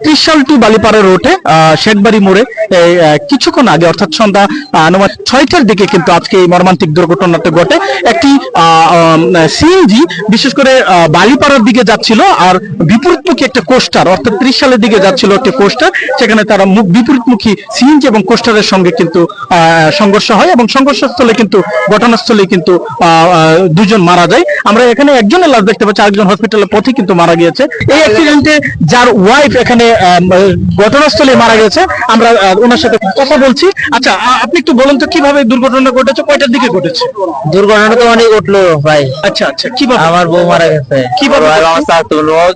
Trishal two Balipara রোডে শেখবাড়ি মোড়ে কিছুক্ষণ আগে অর্থাৎ সন্ধ্যা আনুমানিক 6টার দিকে কিন্তু আজকে এই মর্মান্তিক দুর্ঘটনাটা ঘটে। একটি সিএনজি বিশেষ করে বালিপাড়ার দিকে যাচ্ছিল, আর বিপরীতমুখী একটা কোস্টার অর্থাৎ ত্রিশালের দিকে যাচ্ছিল একটা কোস্টার, সেখানে তারা বিপরীতমুখী সিএনজি এবং কোস্টারের সঙ্গে কিন্তু সংঘর্ষ হয় এবং সংঘর্ষস্থলে কিন্তু ঘটনাস্থলে কিন্তু দুজন মারা যায়। আমরা এখানে একজনের লাশ দেখতে পাচ্ছি, আরেকজন হসপিটালের পথে কিন্তু মারা গিয়েছে। এই অ্যাক্সিডেন্টে যার ওয়াইফ এখানে ঘটনাস্থলে মারা গেছে, আমরা ওনার সাথে কথা বলছি। আচ্ছা, আপনি একটু বলুন তো কিভাবে দুর্ঘটনা ঘটেছে, কয়টার দিকে ঘটেছে? দুর্ঘটনা তো অনেক উঠলো ভাই। আচ্ছা আচ্ছা, কিভাবে? আমার বউ মারা গেছে। কিভাবে?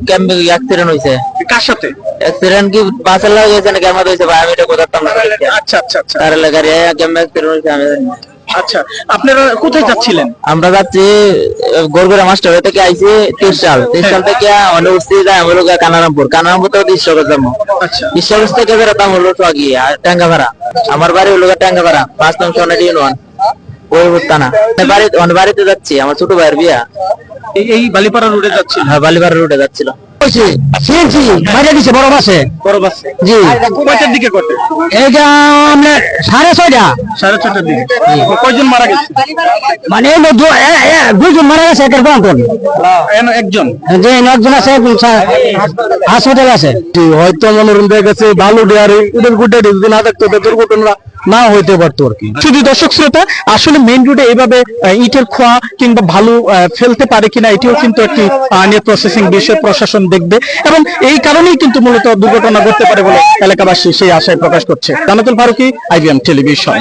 ক্যাম্পে অ্যাক্সিডেন্ট হয়েছে। কার সাথে অ্যাক্সিডেন্ট কি বাসের লাগে গেছে নাকি আমার হয়েছে ভাই, আমি এটা কোথাও না। আচ্ছা আচ্ছা আচ্ছা, তার লাগারে ক্যাম্পে অ্যাক্সিডেন্ট হয়েছে আমি জানি না। আচ্ছা, আপনারা কোথায় যাচ্ছিলেন? আমরা যাচ্ছি গোরগোড়া মাস্টার থেকে আইছি ত্রিশাল থেকে অনেক উঠছি যায় হলো কানারামপুর থেকে ঈশ্বরগঞ্জ যাবো। আচ্ছা, ঈশ্বরগঞ্জ থেকে বেরোতাম হলো ট্রাকি আর টাঙ্গাভাড়া। আমার বাড়ি হলো টাঙ্গাভাড়া 5 নং সনেট ইউনিয়ন ওই থানা। বাড়িতে যাচ্ছি, আমার ছোট ভাইয়ের বিয়া। এই বালিপাড়া রোডে যাচ্ছিল? হ্যাঁ, বালিপাড়া রোডে যাচ্ছিল। বড় বাসে জি। কয়টার দিকে ঘটে? এটা আমরা 6:30 6:30টার দিকে। কয়জন মারা গেছে? মানে দুজন মারা গেছে, একজন একজন আছে হাসপাতাল আছে। হয়তো মনোরম দেখা গেছে ভালো ডেয়ারি এদের গুড্ডা যদি না থাকতো দুর্ঘটনা না হইতে পারতো আর কি। শুধু দর্শক শ্রোতা, আসলে মেইন রোডে এইভাবে ইটের খোয়া কিংবা ভালো ফেলতে পারে কিনা এটিও কিন্তু একটি নিয়ে প্রসেসিং বিষয়, প্রশাসন দেখবে এবং এই কারণেই কিন্তু মূলত দুর্ঘটনা ঘটতে পারে বলে এলাকাবাসী সেই আশায় প্রকাশ করছে। Jannatul Faruki, IBM television.